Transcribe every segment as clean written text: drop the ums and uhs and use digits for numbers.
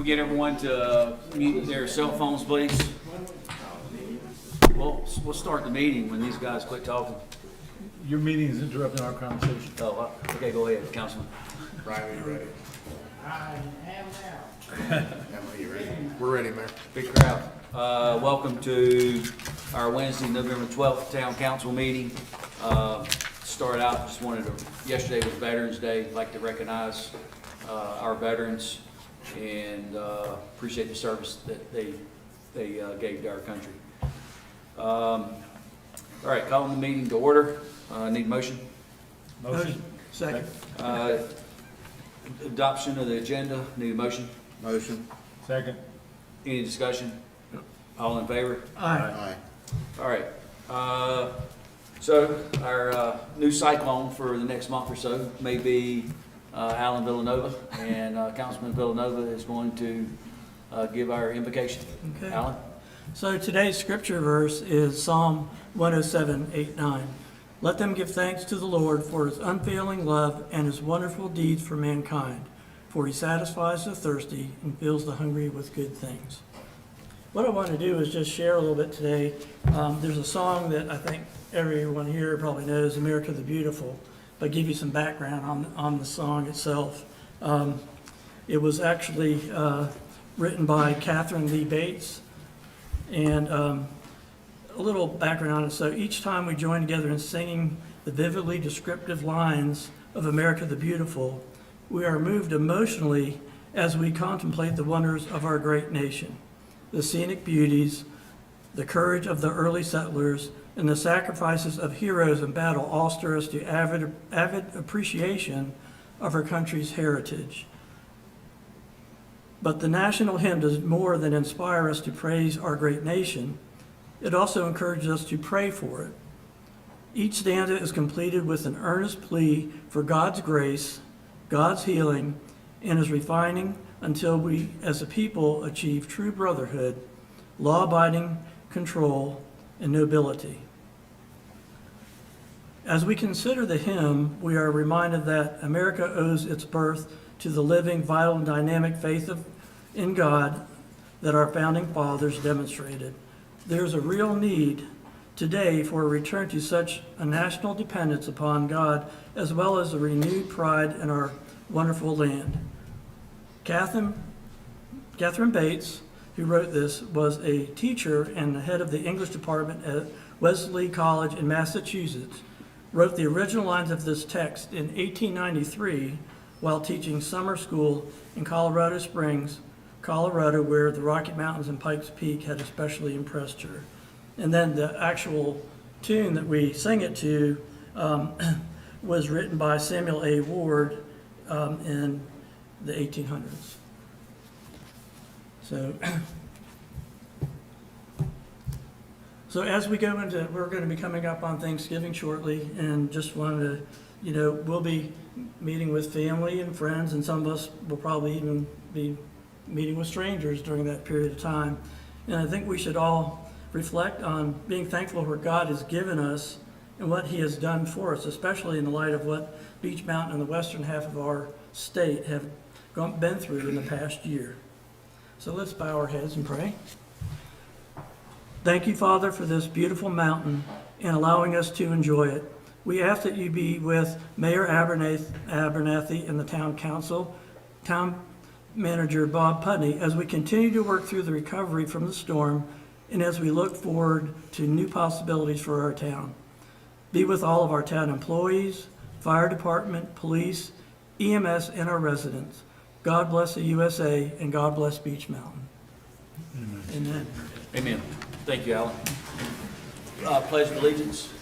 get everyone to mute their cell phones, please? Well, we'll start the meeting when these guys quit talking. Your meeting is interrupting our conversation. Oh, okay, go ahead, Councilman. Brian, are you ready? I am now. Emma, you ready? We're ready, Mayor. Big crowd. Welcome to our Wednesday, November 12th Town Council meeting. Start out, just wanted to, yesterday was Veterans Day. I'd like to recognize our veterans and appreciate the service that they gave to our country. All right, calling the meeting to order. Need a motion? Motion. Second. Adoption of the agenda. Need a motion? Motion. Second. Any discussion? All in favor? Aye. Aye. All right. So our new cyclone for the next month or so may be Alan Villanova, and Councilman Villanova is going to give our invocation. Okay. Alan? So today's scripture verse is Psalm 107:8-9. Let them give thanks to the Lord for his unfailing love and his wonderful deeds for mankind, for he satisfies the thirsty and fills the hungry with good things. What I want to do is just share a little bit today. There's a song that I think everyone here probably knows, America the Beautiful, but give you some background on the song itself. It was actually written by Catherine Lee Bates, and a little background on it. So each time we join together in singing the vividly descriptive lines of America the Beautiful, we are moved emotionally as we contemplate the wonders of our great nation, the scenic beauties, the courage of the early settlers, and the sacrifices of heroes in battle all stir us to avid appreciation of our country's heritage. But the national hymn does more than inspire us to praise our great nation. It also encourages us to pray for it. Each stanza is completed with an earnest plea for God's grace, God's healing, and his refining until we as a people achieve true brotherhood, law-abiding control, and nobility. As we consider the hymn, we are reminded that America owes its birth to the living, vital, and dynamic faith in God that our founding fathers demonstrated. There's a real need today for a return to such a national dependence upon God, as well as a renewed pride in our wonderful land. Catherine Bates, who wrote this, was a teacher and the head of the English department at Wesley College in Massachusetts, wrote the original lines of this text in 1893 while teaching summer school in Colorado Springs, Colorado, where the Rocky Mountains and Pikes Peak had especially impressed her. And then the actual tune that we sing it to was written by Samuel A. Ward in the 1800s. So as we go into, we're going to be coming up on Thanksgiving shortly, and just wanted to, we'll be meeting with family and friends, and some of us will probably even be meeting with strangers during that period of time. And I think we should all reflect on being thankful for what God has given us and what he has done for us, especially in the light of what Beech Mountain and the western half of our state have been through in the past year. So let's bow our heads and pray. Thank you, Father, for this beautiful mountain and allowing us to enjoy it. We ask that you be with Mayor Abernathy and the town council, town manager Bob Putney, as we continue to work through the recovery from the storm and as we look forward to new possibilities for our town. Be with all of our town employees, fire department, police, EMS, and our residents. God bless the USA, and God bless Beech Mountain. Amen. Amen. Thank you, Alan. Pledge of allegiance.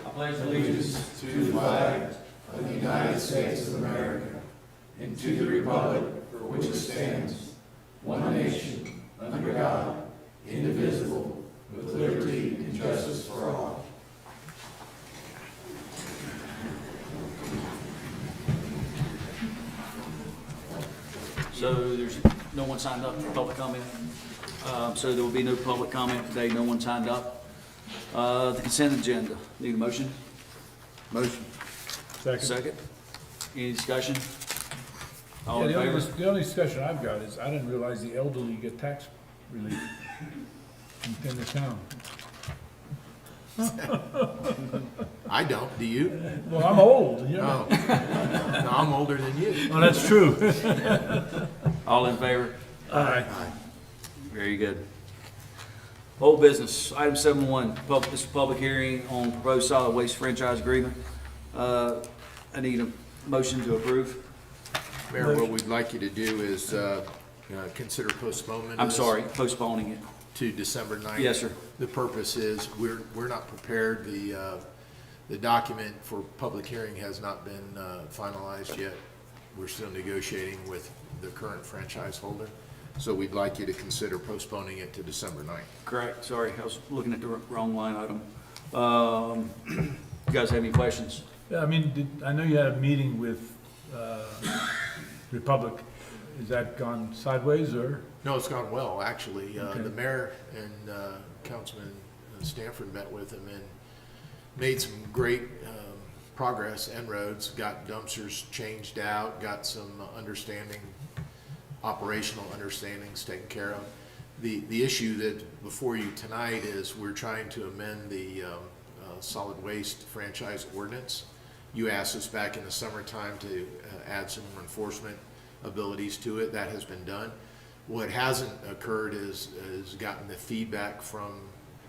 I pledge allegiance to the flag of the United States of America and to the republic for which it stands, one nation, under God, indivisible, with liberty and justice for all. So there's no one signed up for public comment. So there will be no public comment today. No one signed up. The consent agenda. Need a motion? Motion. Second. Second. Any discussion? All in Yeah, favor? the only discussion I've got is, I didn't realize the elderly get tax relief in the town. I don't, do you? Well, I'm old, you know. No. No, I'm older than you. Oh, that's true. All in favor? Aye. Very good. Old business, item 7.1, this is a public hearing on proposed solid waste franchise agreement. I need a motion to approve. Mayor, what we'd like you to do is consider postponement of I'm this sorry, postponing it. to December 9th. Yes, sir. The purpose is, we're not prepared, the document for public hearing has not been finalized yet. We're still negotiating with the current franchise holder, so we'd like you to consider postponing it to December 9th. Correct, sorry, I was looking at the wrong line item. You guys have any questions? Yeah, I mean, I know you had a meeting with Republic. Has that gone sideways, or? No, it's gone well, actually. Okay. The mayor and Councilman Stanford met with him and made some great progress, En-ROADS, got dumpsters changed out, got some operational understandings taken care of. The issue that before you tonight is we're trying to amend the solid waste franchise ordinance. You asked us back in the summertime to add some more enforcement abilities to it. That has been done. What hasn't occurred is gotten the feedback from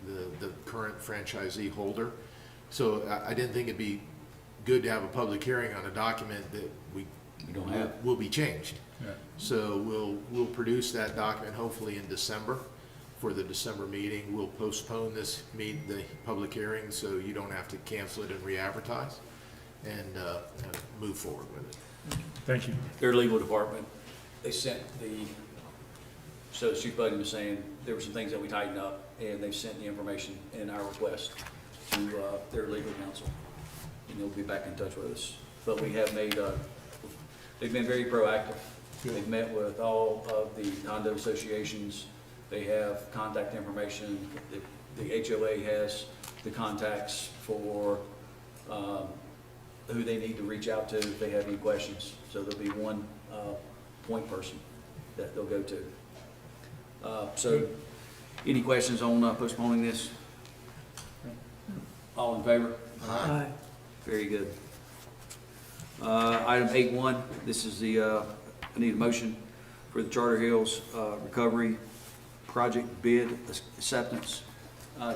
the current franchisee holder. So I didn't think it'd be good to have a public hearing on a document that We don't have. will be changed. Yeah. So we'll produce that document hopefully in December for the December meeting. We'll postpone the public hearing so you don't have to cancel it and re-advertise and move forward with it. Thank you. Their legal department, they sent so Chief Budden was saying there were some things that we tightened up, and they sent the information in our request to their legal counsel, and they'll be back in touch with us. But we have made, they've been very proactive. Good. They've met with all of the condo associations. They have contact information. The HOA has the contacts for who they need to reach out to if they have any questions. So there'll be one point person that they'll go to. So, any questions on postponing this? All in favor? Aye. Very good. Item 8.1, this is I need a motion for the Charter Hills Recovery Project bid acceptance.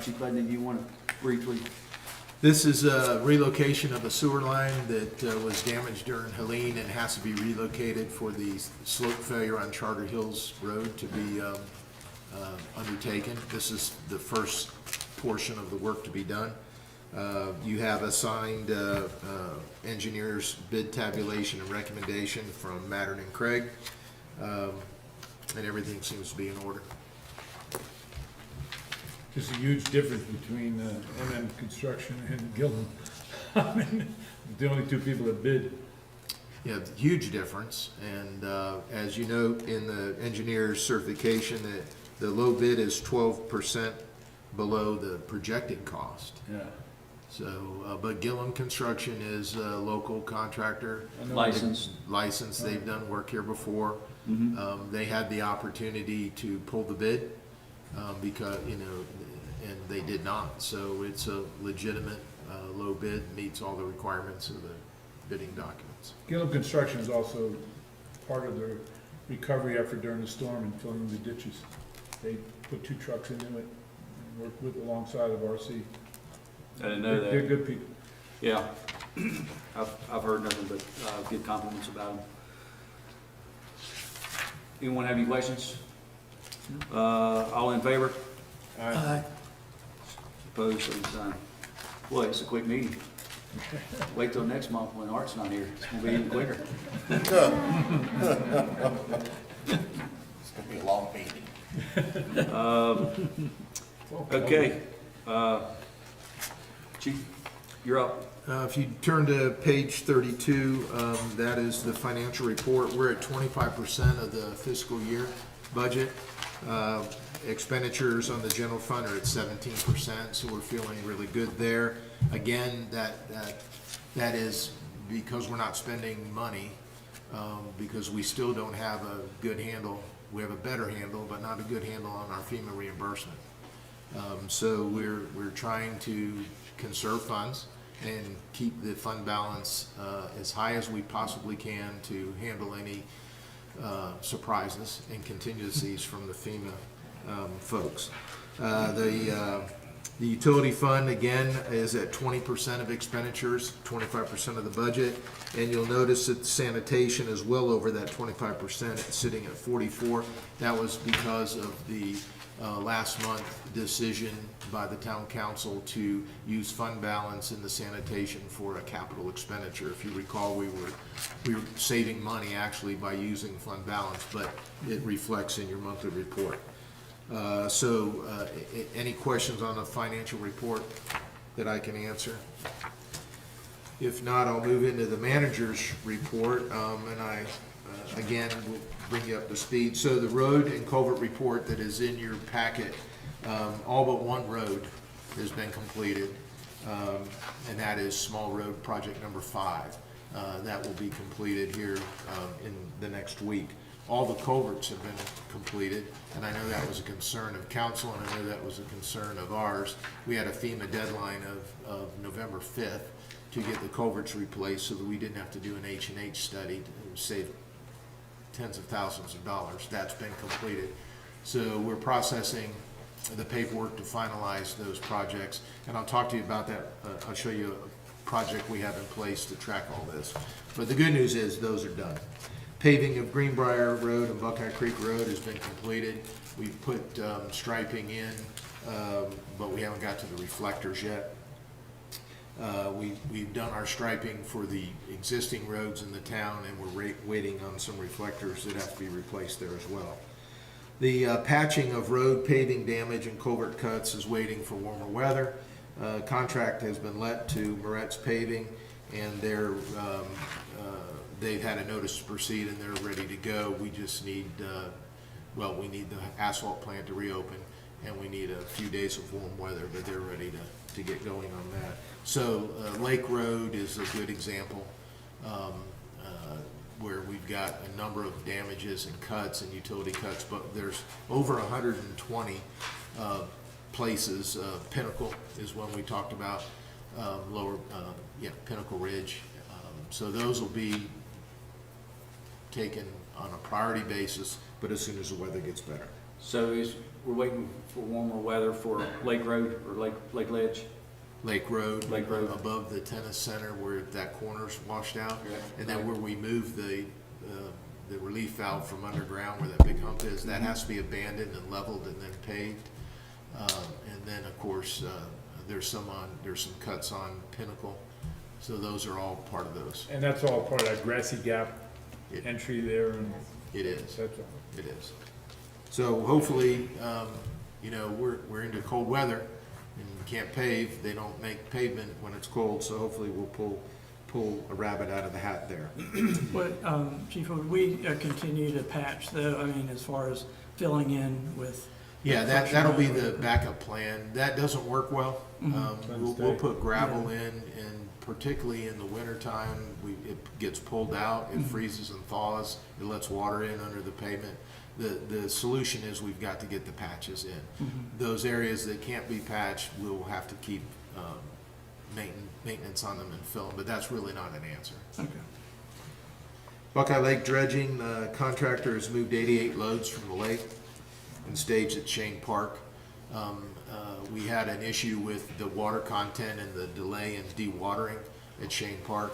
Chief Budden, do you want to briefly? This is a relocation of a sewer line that was damaged during Helene and has to be relocated for the slope failure on Charter Hills Road to be undertaken. This is the first portion of the work to be done. You have assigned engineers bid tabulation and recommendation from Mattern and Craig, and everything seems to be in order. There's a huge difference between MM Construction and Gilman. I mean, the only two people that bid. Yeah, huge difference, and as you note in the engineer's certification, that the low bid is 12% below the projected cost. Yeah. So, but Gillum Construction is a local contractor, Licensed. licensed, they've done work here before. They had the opportunity to pull the bid, because, and they did not. So it's a legitimate, low bid, meets all the requirements of the bidding documents. Gilman Construction is also part of the recovery effort during the storm and filling the ditches. They put 2 trucks into it and worked alongside of RC. I didn't know They're that. good people. Yeah. I've heard nothing but good compliments about them. Anyone have any questions? All in favor? Aye. Opposed, same sign. Boy, it's a quick meeting. Wait till next month when Art's not here. It's gonna be even quicker. It's gonna be a long meeting. Okay. Chief, you're up. If you turn to page 32, that is the financial report. We're at 25% of the fiscal year budget. Expenditures on the general fund are at 17%, so we're feeling really good there. Again, that is because we're not spending money because we still don't have a good handle. We have a better handle, but not a good handle on our FEMA reimbursement. So we're trying to conserve funds and keep the fund balance as high as we possibly can to handle any surprises and contingencies from the FEMA folks. The utility fund, again, is at 20% of expenditures, 25% of the budget, and you'll notice that sanitation is well over that 25%, it's sitting at 44. That was because of the last month decision by the town council to use fund balance in the sanitation for a capital expenditure. If you recall, we were saving money actually by using fund balance, but it reflects in your monthly report. Any questions on the financial report that I can answer? If not, I'll move into the manager's report, and I, again, will bring you up to speed. So the road and culvert report that is in your packet, all but one road has been completed, and that is Small Road Project number 5. That will be completed here in the next week. All the culverts have been completed, and I know that was a concern of council, and I know that was a concern of ours. We had a FEMA deadline of November 5th to get the culverts replaced so that we didn't have to do an H&H study to save tens of thousands of dollars. That's been completed. So we're processing the paperwork to finalize those projects, and I'll talk to you about that. I'll show you a project we have in place to track all this. But the good news is those are done. Paving of Greenbrier Road and Buckeye Creek Road has been completed. We've put striping in, but we haven't got to the reflectors yet. We've done our striping for the existing roads in the town, and we're waiting on some reflectors that have to be replaced there as well. The patching of road paving damage and culvert cuts is waiting for warmer weather. Contract has been let to Moretz Paving, and they've had a notice to proceed and they're ready to go. We just need, we need the asphalt plant to reopen, and we need a few days of warm weather, but they're ready to get going on that. So Lake Road is a good example where we've got a number of damages and cuts and utility cuts, but there's over 120 places. Pinnacle is one we talked about, Pinnacle Ridge. So those will be taken on a priority basis, but as soon as the weather gets better. So we're waiting for warmer weather for Lake Road or Lake Ledge? Lake Road, Lake Road. above the tennis center where that corner's washed out, Correct. and then where we move the relief valve from underground where that big hump is, that has to be abandoned and leveled and then paved. And then of course there's some cuts on Pinnacle, so those are all part of those. And that's all part of that grassy gap entry there, and It is. that's all. It is. So hopefully, we're into cold weather and we can't pave. They don't make pavement when it's cold, so hopefully we'll pull a rabbit out of the hat there. Chief, would we continue to patch though, I mean, as far as filling in with? Yeah, that'll be the backup plan. That doesn't work well. We'll put gravel in, and particularly in the wintertime, it gets pulled out, it freezes and thaws, it lets water in under the pavement. The solution is we've got to get the patches in. Those areas that can't be patched, we'll have to keep maintenance on them and fill them, but that's really not an answer. Okay. Buckeye Lake dredging, the contractor has moved 88 loads from the lake and staged at Shane Park. We had an issue with the water content and the delay in dewatering at Shane Park,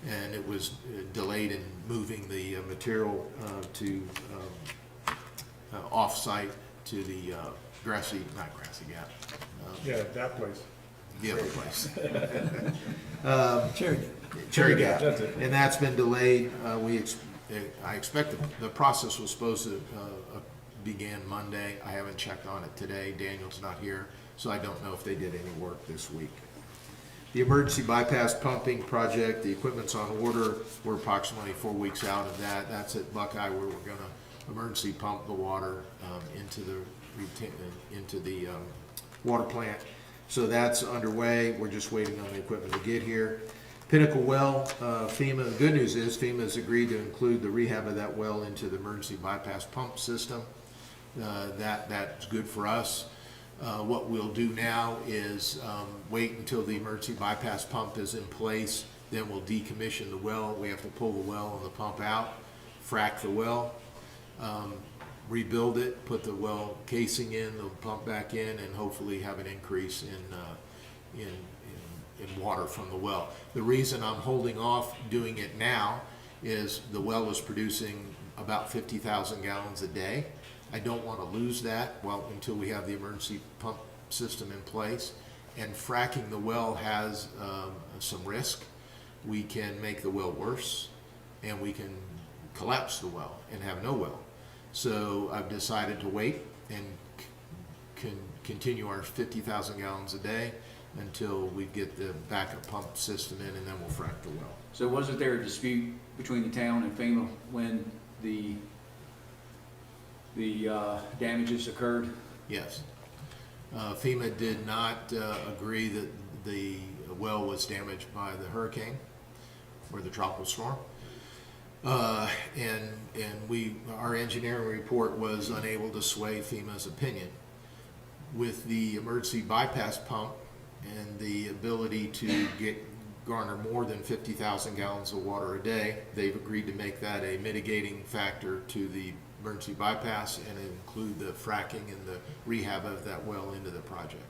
and it was delayed in moving the material to off-site to the not Grassy Gap. Yeah, that place. The other place. Cherry Gap. Cherry Gap, That's it. and that's been delayed. I expect the process was supposed to begin Monday. I haven't checked on it today. Daniel's not here, so I don't know if they did any work this week. The emergency bypass pumping project, the equipment's on order. We're approximately 4 weeks out of that. That's at Buckeye, where we're going to emergency pump the water into the water plant. So that's underway. We're just waiting on the equipment to get here. Pinnacle Well, FEMA, the good news is FEMA has agreed to include the rehab of that well into the emergency bypass pump system. That's good for us. What we'll do now is wait until the emergency bypass pump is in place, then we'll decommission the well. We have to pull the well and the pump out, frack the well, rebuild it, put the well casing in, the pump back in, and hopefully have an increase in water from the well. The reason I'm holding off doing it now is the well is producing about 50,000 gallons a day. I don't want to lose that until we have the emergency pump system in place. And fracking the well has some risk. We can make the well worse, and we can collapse the well and have no well. So I've decided to wait and continue our 50,000 gallons a day until we get the backup pump system in, and then we'll frack the well. So wasn't there a dispute between the town and FEMA when the damages occurred? Yes. FEMA did not agree that the well was damaged by the hurricane or the tropical storm. And our engineering report was unable to sway FEMA's opinion. With the emergency bypass pump and the ability to garner more than 50,000 gallons of water a day, they've agreed to make that a mitigating factor to the emergency bypass and include the fracking and the rehab of that well into the project.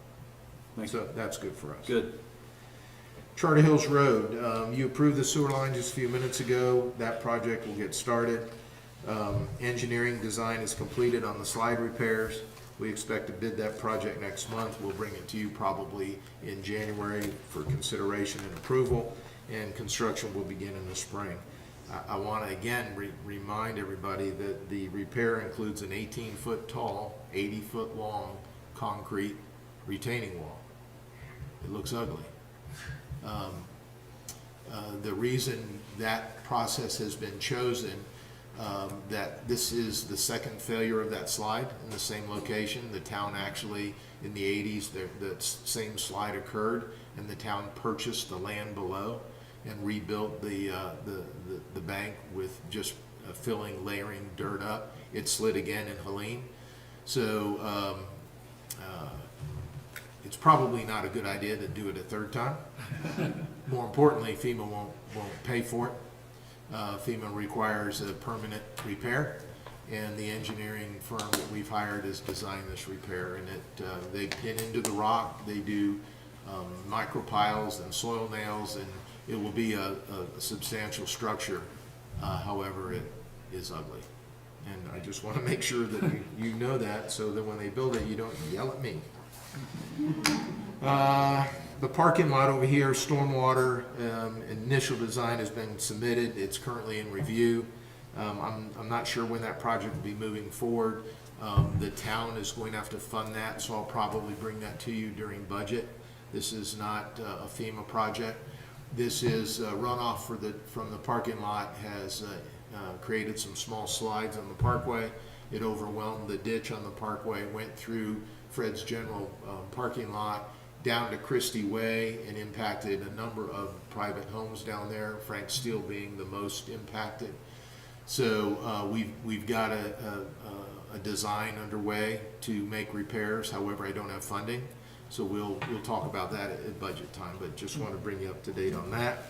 So that's good for us. Good. Charter Hills Road, you approved the sewer line just a few minutes ago. That project will get started. Engineering design is completed on the slide repairs. We expect to bid that project next month. We'll bring it to you probably in January for consideration and approval, and construction will begin in the spring. I want to again remind everybody that the repair includes an 18-foot tall, 80-foot long concrete retaining wall. It looks ugly. The reason that process has been chosen, that this is the second failure of that slide in the same location. The town actually, in the 80s, the same slide occurred, and the town purchased the land below and rebuilt the bank with just filling, layering dirt up. It slid again in Helene. So it's probably not a good idea to do it a third time. More importantly, FEMA won't pay for it. FEMA requires a permanent repair, and the engineering firm that we've hired has designed this repair. And they pin into the rock, they do micropiles and soil nails, and it will be a substantial structure. However, it is ugly. And I just want to make sure that you know that, so that when they build it, you don't yell at me. The parking lot over here, stormwater, initial design has been submitted. It's currently in review. I'm not sure when that project will be moving forward. The town is going to have to fund that, so I'll probably bring that to you during budget. This is not a FEMA project. This is runoff from the parking lot has created some small slides on the parkway. It overwhelmed the ditch on the parkway, went through Fred's General parking lot down to Christie Way, and impacted a number of private homes down there, Frank Steele being the most impacted. So we've got a design underway to make repairs. However, I don't have funding, so we'll talk about that at budget time, but just want to bring you up to date on that.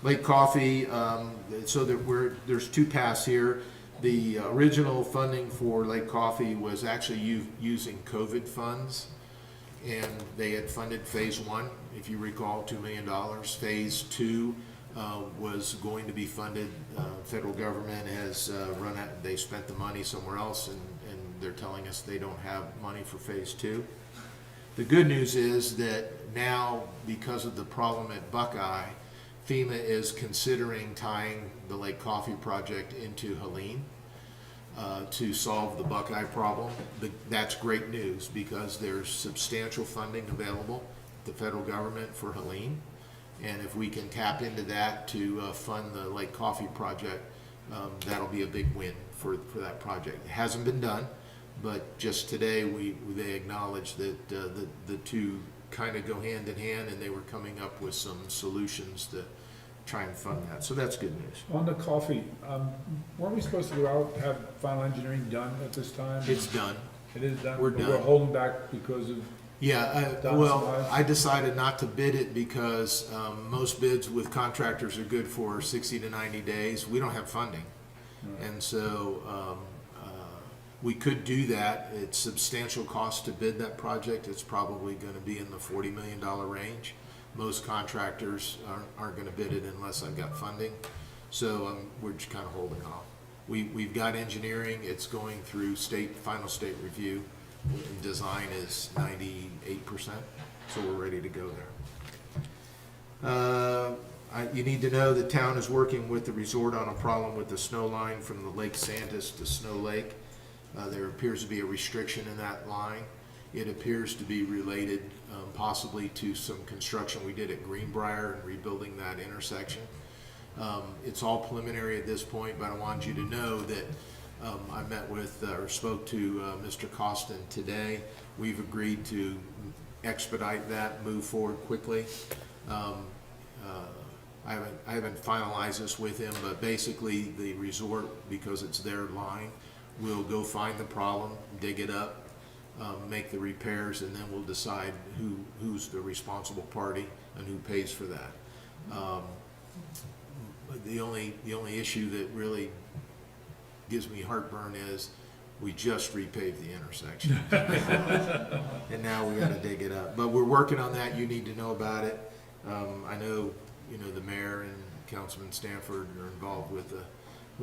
Lake Coffee, so that there's two paths here. The original funding for Lake Coffee was actually using COVID funds, and they had funded phase one, if you recall, $2 million. Phase two was going to be funded. Federal government has run out, they spent the money somewhere else, and they're telling us they don't have money for phase two. The good news is that now, because of the problem at Buckeye, FEMA is considering tying the Lake Coffee project into Helene to solve the Buckeye problem. That's great news, because there's substantial funding available, the federal government, for Helene. And if we can tap into that to fund the Lake Coffee project, that'll be a big win for that project. It hasn't been done, but just today they acknowledged that the two kind of go hand in hand, and they were coming up with some solutions to try and fund that. So that's good news. On the coffee, weren't we supposed to go out, have final engineering done at this time? It's done. It is done? We're But done. We're holding back because of, Yeah, Done well, some I decided not to bid it because most bids with contractors are good for 60 to 90 days. We don't have funding. And so we could do that. It's substantial cost to bid that project. It's probably going to be in the $40 million range. Most contractors aren't going to bid it unless I've got funding. So we're just kind of holding off. We've got engineering. It's going through final state review. Design is 98%, so we're ready to go there. You need to know the town is working with the resort on a problem with the snow line from the Lake Santis to Snow Lake. There appears to be a restriction in that line. It appears to be related possibly to some construction we did at Greenbrier and rebuilding that intersection. It's all preliminary at this point, but I wanted you to know that I met with or spoke to Mr. Costin today. We've agreed to expedite that, move forward quickly. I haven't finalized this with him, but basically the resort, because it's their line, will go find the problem, dig it up, make the repairs, and then we'll decide who's the responsible party and who pays for that. The only issue that really gives me heartburn is we just repaved the intersection. And now we gotta dig it up. But we're working on that. You need to know about it. I know, the mayor and Councilman Stanford are involved with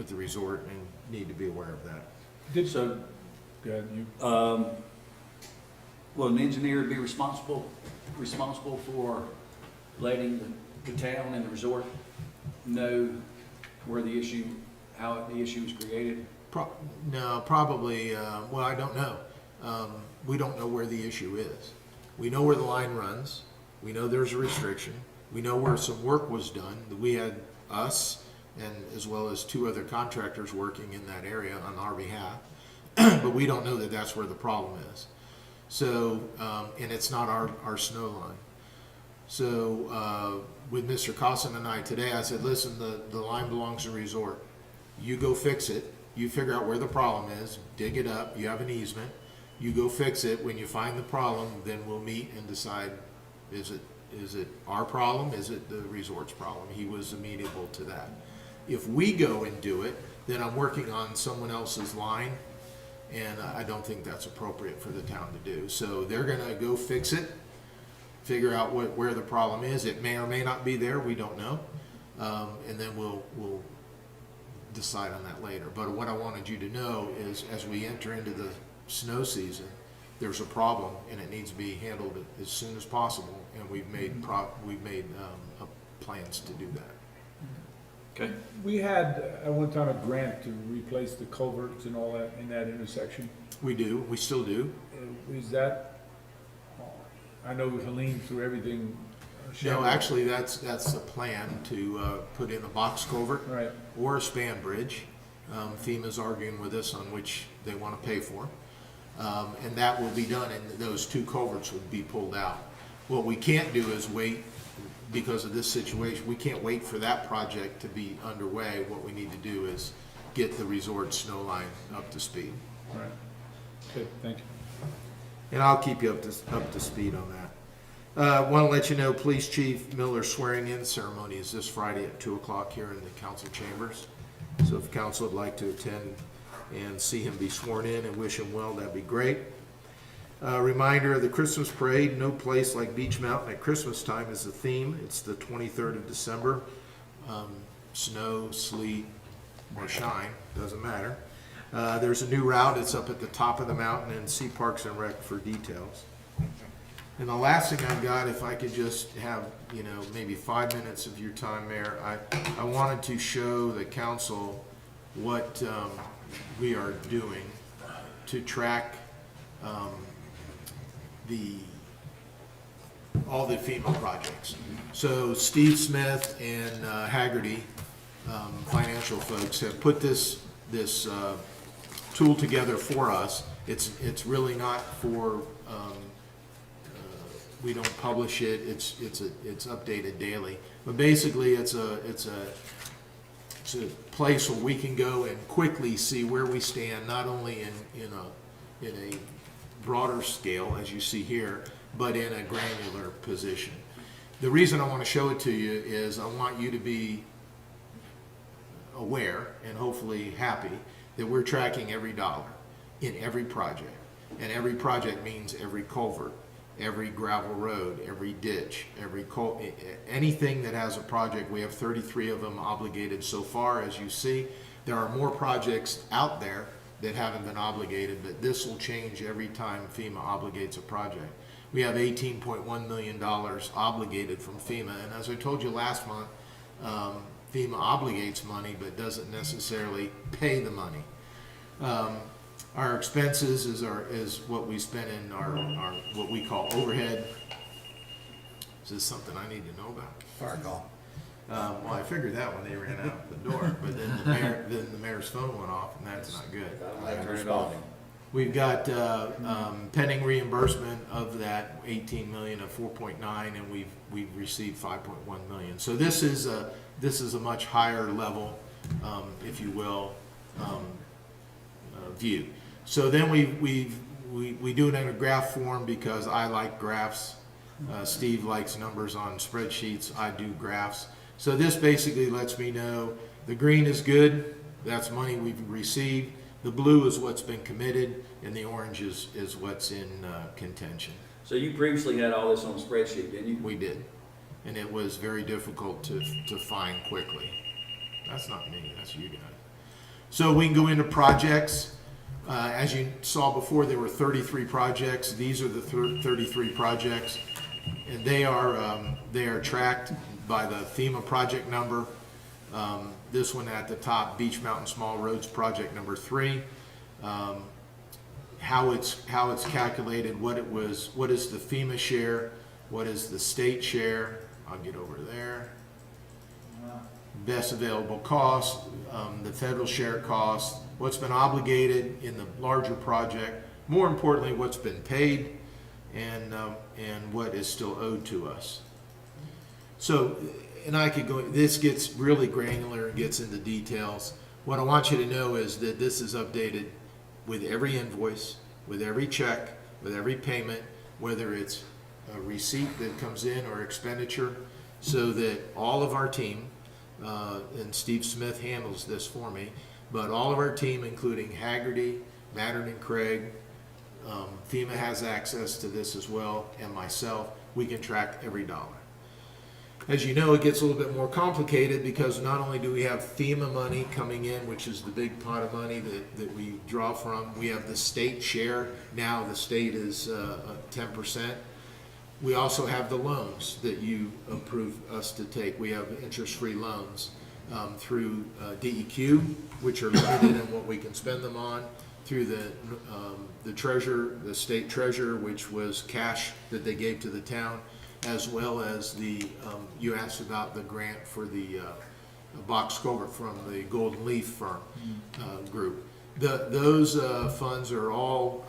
the resort and need to be aware of that. So, go ahead, you, will an engineer be responsible for letting the town and the resort know where the issue, how the issue was created? No, probably, well, I don't know. We don't know where the issue is. We know where the line runs. We know there's a restriction. We know where some work was done. We had us and as well as 2 other contractors working in that area on our behalf. But we don't know that that's where the problem is. So, and it's not our snow line. So, with Mr. Costin and I today, I said, listen, the line belongs to resort. You go fix it. You figure out where the problem is, dig it up. You have an easement. You go fix it. When you find the problem, then we'll meet and decide, is it our problem? Is it the resort's problem? He was amenable to that. If we go and do it, then I'm working on someone else's line, and I don't think that's appropriate for the town to do. So they're gonna go fix it, figure out where the problem is. It may or may not be there, we don't know. And then we'll decide on that later. But what I wanted you to know is as we enter into the snow season, there's a problem and it needs to be handled as soon as possible, and we've made plans to do that. Okay. we had at one time a grant to replace the culverts and all that in that intersection. We do, we still do. Is that, I know Helene threw everything. No, actually, that's the plan to put in a box culvert Right, or a span bridge. FEMA's arguing with us on which they want to pay for. And that will be done, and those 2 culverts will be pulled out. What we can't do is wait, because of this situation, we can't wait for that project to be underway. What we need to do is get the resort snow line up to speed. right. Okay, thank you. And I'll keep you up to speed on that. Want to let you know, Police Chief Miller's swearing-in ceremony is this Friday at 2 o'clock here in the council chambers. So if council would like to attend and see him be sworn in and wish him well, that'd be great. Reminder of the Christmas parade, no place like Beech Mountain at Christmas time is the theme. It's the 23rd of December. Snow, sleet, or shine, doesn't matter. There's a new route, it's up at the top of the mountain, and see Parks and Rec for details. And the last thing I've got, if I could just have, maybe 5 minutes of your time, Mayor, I wanted to show the council what we are doing to track all the FEMA projects. So Steve Smith and Haggerty, financial folks, have put this tool together for us. It's really not for we don't publish it. It's updated daily. But basically, it's a place where we can go and quickly see where we stand, not only in a broader scale, as you see here, but in a granular position. The reason I want to show it to you is I want you to be aware and hopefully happy that we're tracking every dollar in every project. And every project means every culvert, every gravel road, every ditch, anything that has a project. We have 33 of them obligated so far, as you see. There are more projects out there that haven't been obligated, but this will change every time FEMA obligates a project. We have $18.1 million obligated from FEMA, and as I told you last month, FEMA obligates money but doesn't necessarily pay the money. Our expenses is what we spend in our what we call overhead. Is this something I need to know about? Fire call. Well, I figured that when they ran out the door, but then the mayor's phone went off, and that's not good. I turn it off. We've got pending reimbursement of that 18 million of 4.9, and we've received 5.1 million. So this is a much higher level, if you will, view. So then we do it in a graph form because I like graphs. Steve likes numbers on spreadsheets. I do graphs. So this basically lets me know the green is good. That's money we've received. The blue is what's been committed, and the orange is what's in contention. So you previously had all this on a spreadsheet, didn't you? We did, and it was very difficult to find quickly. That's not me, that's you guys. So we can go into projects. As you saw before, there were 33 projects. These are the 33 projects, and they are tracked by the FEMA project number. This one at the top, Beach Mountain Small Roads Project number 3. How it's calculated, what is the FEMA share, what is the state share. I'll get over there. Best available cost, the federal share cost, what's been obligated in the larger project, more importantly, what's been paid, and what is still owed to us. So, and I could go, this gets really granular and gets into details. What I want you to know is that this is updated with every invoice, with every check, with every payment, whether it's a receipt that comes in or expenditure, so that all of our team, and Steve Smith handles this for me, but all of our team, including Haggerty, Mattern and Craig, FEMA has access to this as well, and myself, we can track every dollar. As you know, it gets a little bit more complicated because not only do we have FEMA money coming in, which is the big pot of money that we draw from, we have the state share. Now the state is 10%. We also have the loans that you approve us to take. We have interest-free loans through DEQ, which are limited in what we can spend them on, through the treasurer, the state treasurer, which was cash that they gave to the town, as well as the, you asked about the grant for the box culvert from the Golden Leaf firm group. Those funds are all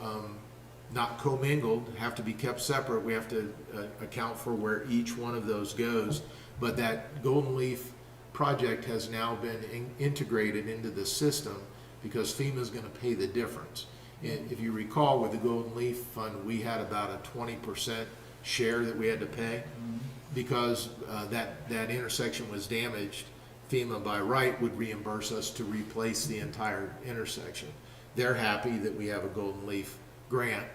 not commingled, have to be kept separate. We have to account for where each one of those goes. But that Golden Leaf project has now been integrated into the system because FEMA is going to pay the difference. And if you recall, with the Golden Leaf Fund, we had about a 20% share that we had to pay because that intersection was damaged. FEMA by right would reimburse us to replace the entire intersection. They're happy that we have a Golden Leaf grant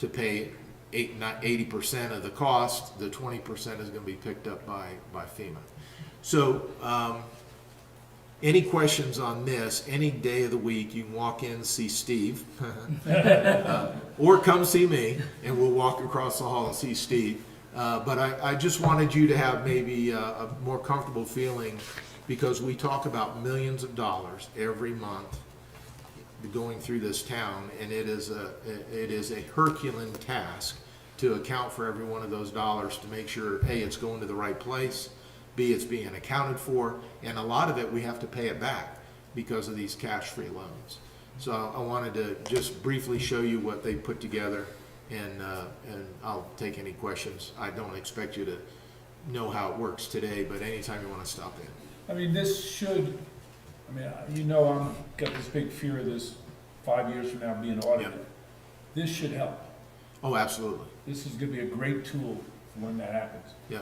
to pay 80% of the cost. The 20% is going to be picked up by FEMA. So any questions on this, any day of the week, you can walk in and see Steve, or come see me, and we'll walk across the hall and see Steve. But I just wanted you to have maybe a more comfortable feeling, because we talk about millions of dollars every month going through this town, and it is a Herculean task to account for every one of those dollars to make sure, A, it's going to the right place, B, it's being accounted for, and a lot of it we have to pay it back because of these cash-free loans. So I wanted to just briefly show you what they put together and I'll take any questions. I don't expect you to know how it works today, but anytime you want to stop in. I mean, this should, I mean, you know, I'm got this big fear of this 5 years from now being audited. Yep. This should help. Oh, absolutely. This is gonna be a great tool for when that happens. Yeah.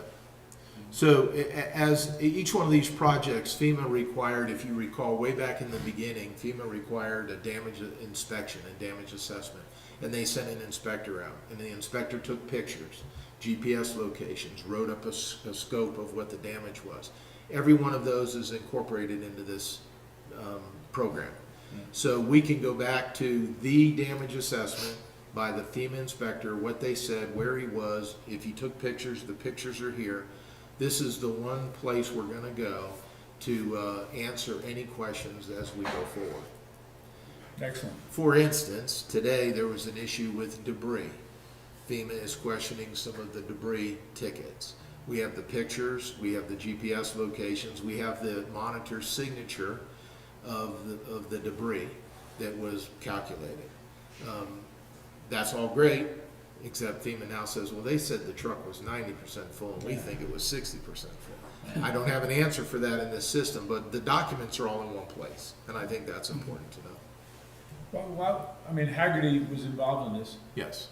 So as each one of these projects, FEMA required, if you recall, way back in the beginning, FEMA required a damage inspection and damage assessment. And they sent an inspector out, and the inspector took pictures, GPS locations, wrote up a scope of what the damage was. Every one of those is incorporated into this program. So we can go back to the damage assessment by the FEMA inspector, what they said, where he was. If he took pictures, the pictures are here. This is the one place we're gonna go to answer any questions as we go forward. Excellent. For instance, today there was an issue with debris. FEMA is questioning some of the debris tickets. We have the pictures, we have the GPS locations, we have the monitor signature of the debris that was calculated. That's all great, except FEMA now says, well, they said the truck was 90% full, and we think it was 60% full. I don't have an answer for that in this system, but the documents are all in one place, and I think that's important to know. Well, I mean, Haggerty was involved in this. Yes.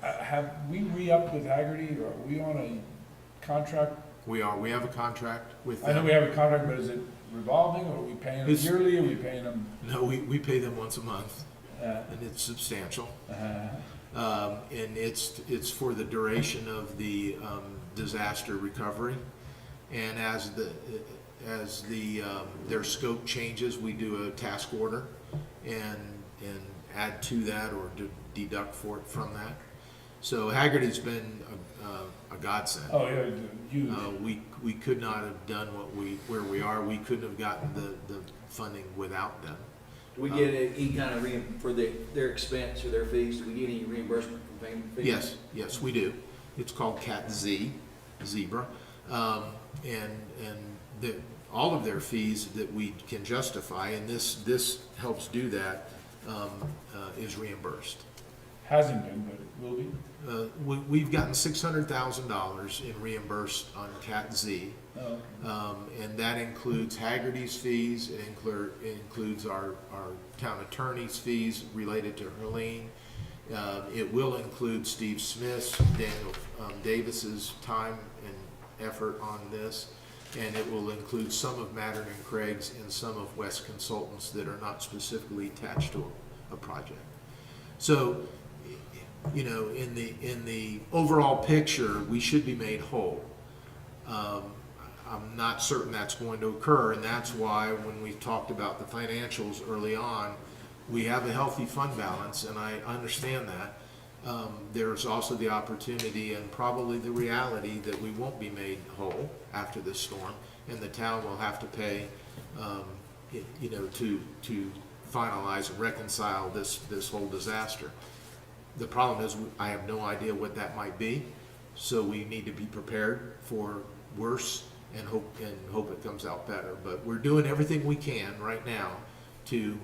Have we re-upped with Haggerty, or are we on a contract? We are. We have a contract with them. I know we have a contract, but is it revolving, or are we paying them It's- yearly, or are we paying them? No, we pay them once a month, Uh, and it's substantial. uh, And it's for the duration of the disaster recovery. And as their scope changes, we do a task order and add to that or deduct for it from that. So Haggerty's been a godsend. Oh, yeah, huge. We could not have done where we are. We couldn't have gotten the funding without them. Do we get any kind of for their expense or their fees, do we get any reimbursement from FEMA? Yes, we do. It's called CAT-Z, zebra. And all of their fees that we can justify, and this helps do that, is reimbursed. Hasn't been, but it will be. We've gotten $600,000 in reimbursed on CAT-Z. Oh, And that includes Haggerty's fees, it includes our town attorney's fees related to Helene. It will include Steve Smith's, Daniel Davis's time and effort on this, and it will include some of Mattern and Craig's and some of West Consultants that are not specifically attached to a project. So, you know, in the overall picture, we should be made whole. I'm not certain that's going to occur, and that's why when we talked about the financials early on, we have a healthy fund balance, and I understand that. There's also the opportunity and probably the reality that we won't be made whole after this storm, and the town will have to pay, you know, to finalize and reconcile this whole disaster. The problem is I have no idea what that might be, so we need to be prepared for worse and hope it comes out better. But we're doing everything we can right now to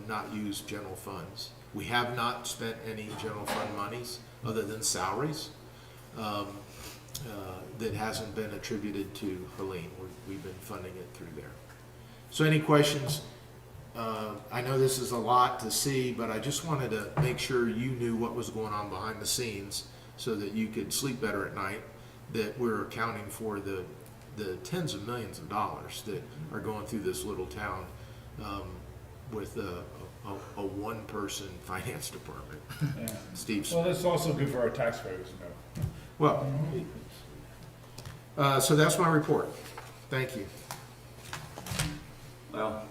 not use general funds. We have not spent any general fund monies other than salaries that hasn't been attributed to Helene. We've been funding it through there. So any questions? I know this is a lot to see, but I just wanted to make sure you knew what was going on behind the scenes so that you could sleep better at night, that we're accounting for the tens of millions of dollars that are going through this little town with a one-person finance department. yeah. Steve. Well, that's also good for our taxpayers, you know. Well, so that's my report. Thank you. Well,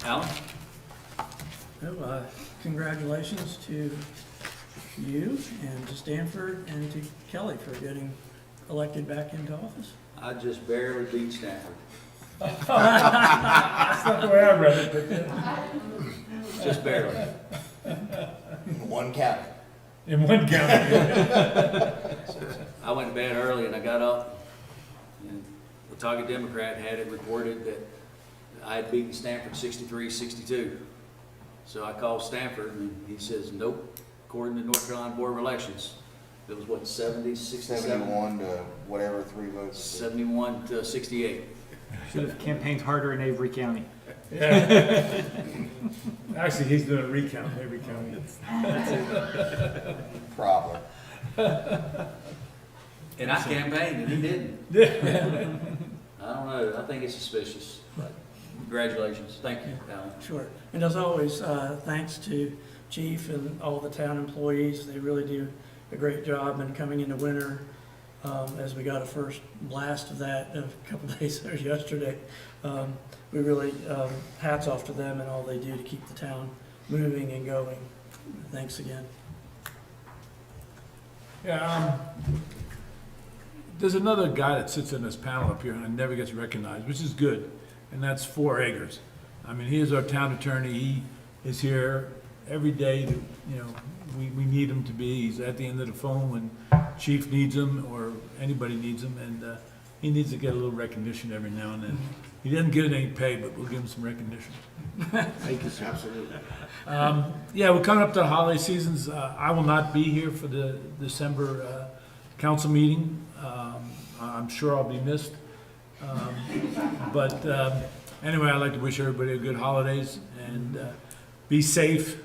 Alan? Well, congratulations to you and to Stanford and to Kelly for getting elected back into office. I just barely beat Stanford, That's not the way I read it, but just barely. One county. in one county. I went to bed early and I got up, and Watauga Democrat had it reported that I had beaten Stanford 63-62. So I called Stanford, and he says, nope, according to North Carolina Board of Elections, it was what, 70, 67? 71 to whatever, 3 votes. 71 to 68. Should have campaigned harder in Avery County. Actually, he's doing a recount, every county. Probably. And I campaigned, and he didn't. I don't know, I think it's suspicious, but congratulations, thank you, Alan. Sure. And as always, thanks to Chief and all the town employees. They really do a great job. And coming into winter, as we got a first blast of that a couple days ago yesterday, we really, hats off to them and all they do to keep the town moving and going. Thanks again. Yeah, there's another guy that sits in this panel up here and never gets recognized, which is good, and that's 4 Eggers. I mean, he is our town attorney. He is here every day to, we need him to be. He's at the end of the phone when Chief needs him or anybody needs him, and he needs to get a little recognition every now and then. He doesn't get any pay, but we'll give him some recognition. Thank you, sir. Absolutely. Yeah, we're coming up to the holiday seasons. I will not be here for the December council meeting. I'm sure I'll be missed. But anyway, I'd like to wish everybody a good holidays and be safe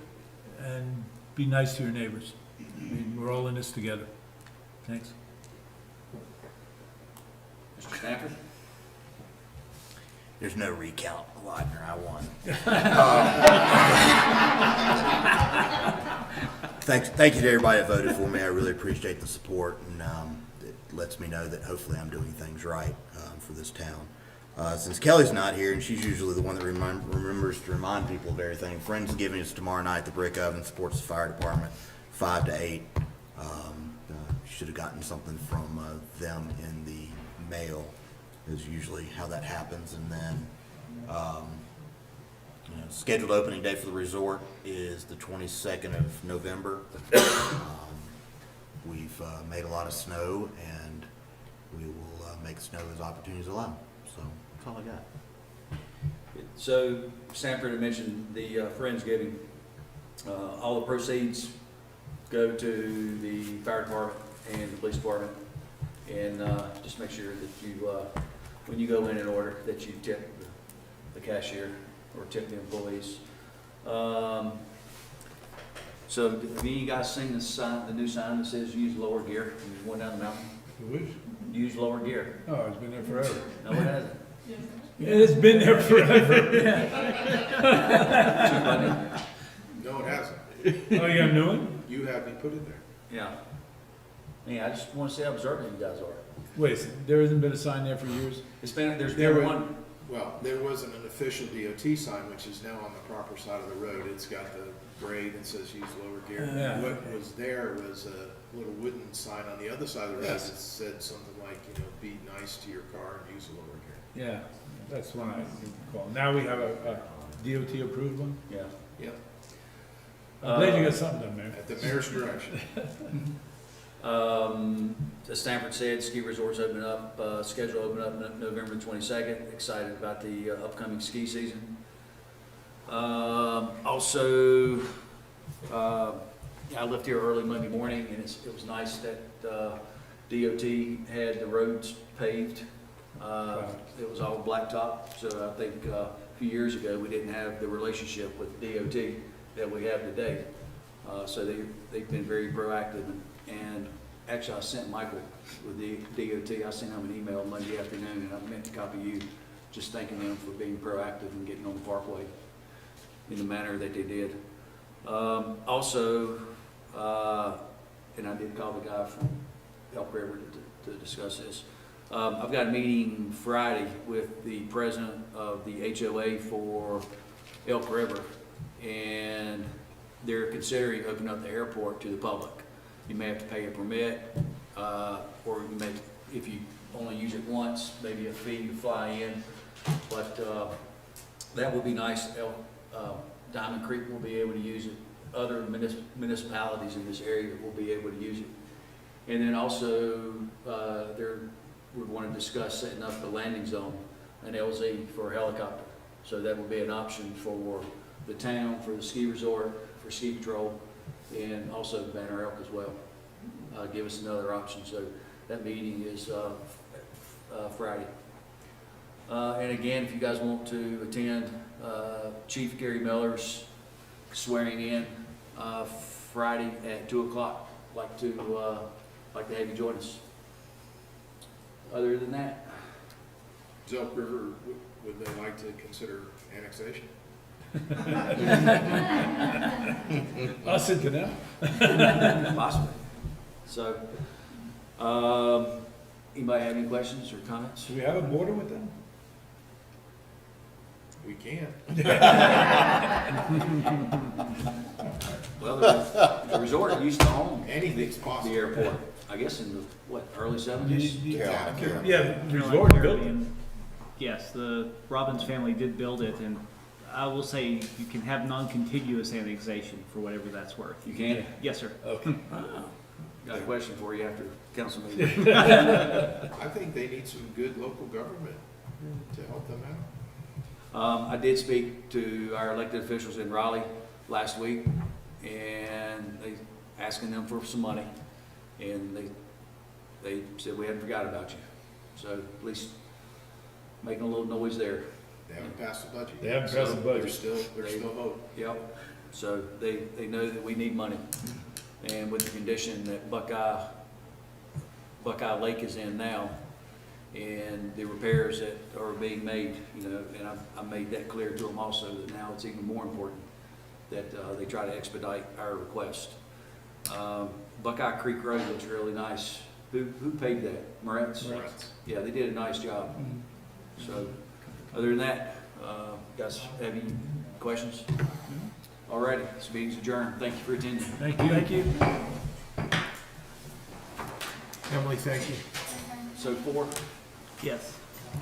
and be nice to your neighbors. I mean, we're all in this together. Thanks. Mr. Stanford? There's no recount, Widener, I won. Thank you to everybody that voted for me. I really appreciate the support, and it lets me know that hopefully I'm doing things right for this town. Since Kelly's not here, and she's usually the one that remembers to remind people of everything, Friendsgiving is tomorrow night at the Brick Oven, supports the fire department, 5 to 8. Should have gotten something from them in the mail, is usually how that happens. And then scheduled opening day for the resort is the 22nd of November. We've made a lot of snow, and we will make snow as opportunities allow. So that's all I got. So Stanford had mentioned the Friendsgiving. All the proceeds go to the fire department and the police department. And just make sure that you, when you go in and order, that you tip the cashier or tip the employees. So have any of you guys seen the sign, the new sign that says use lower gear when you're going down the mountain? Which? Use lower gear. Oh, it's been there forever. No, it hasn't. It's been there forever. Chief Bundy? No, it hasn't. Oh, you got a new one? You have me put it there. Yeah. Yeah, I just want to see how observant you guys are. Wait, there hasn't been a sign there for years? It's been, there's There been were- one. Well, there wasn't an official DOT sign, which is now on the proper side of the road. It's got the grade that says use lower gear. Yeah. What was there was a little wooden sign on the other side of the road that Yes. said something like, be nice to your car and use a lower gear. Yeah, that's one I recall. Now we have a DOT approved one? Yeah. Yep, I'm glad you got something done there. at the mayor's direction. As Stanford said, ski resorts open up, scheduled to open up November 22nd. Excited about the upcoming ski season. Also, I left here early Monday morning, and it was nice that DOT had the roads paved. It was all blacktop, so I think a few years ago, we didn't have the relationship with DOT that we have today. So they've been very proactive, and actually I sent Michael with the DOT, I sent him an email Monday afternoon, and I meant to copy you, just thanking them for being proactive and getting on the parkway in the manner that they did. Also, and I did call the guy from Elk River to discuss this. I've got a meeting Friday with the president of the HOA for Elk River, and they're considering opening up the airport to the public. You may have to pay a permit, or you may, if you only use it once, maybe a fee to fly in. But that would be nice. Diamond Creek will be able to use it. Other municipalities in this area will be able to use it. And then also, we want to discuss setting up a landing zone, an LZ for a helicopter. So that will be an option for the town for the ski resort, for ski patrol, and also Banner Elk as well. Give us another option, so that meeting is, Friday. And again, if you guys want to attend, Chief Gary Miller's swearing in, Friday at 2:00, like to have you join us. Other than that, Elk River, would they like to consider annexation? I'll sit to them. possibly. So, anybody have any questions or comments? Do we have a border with them? We can. Well, the resort used to own Anything's the possible. airport, I guess in the, early 70s? Carolina. Yeah, the Carolina resort built it. Caribbean. Yes, the Robbins family did build it, and I will say you can have non-contiguous annexation for whatever that's worth. You can? Yes, sir. Okay. Got a question for you after council meeting. I think they need some good local government to help them out. I did speak to our elected officials in Raleigh last week, and they asking them for some money, and they said we hadn't forgot about you. So at least making a little noise there. They haven't passed the budget. They haven't yet, passed so the budget. There's still hope. Yep. So they know that we need money, and with the condition that Buckeye Lake is in now, and the repairs that are being made, you know, and I made that clear to them also, that now it's even more important that they try to expedite our request. Buckeye Creek Road looks really nice. Who paid that? Moretz? Moretz. Yeah, they did a nice job. So, other than that, guys, have any questions? Alrighty, this meeting's adjourned. Thank you for attending. Thank you. Thank you. Emily, thank you. So 4? Yes.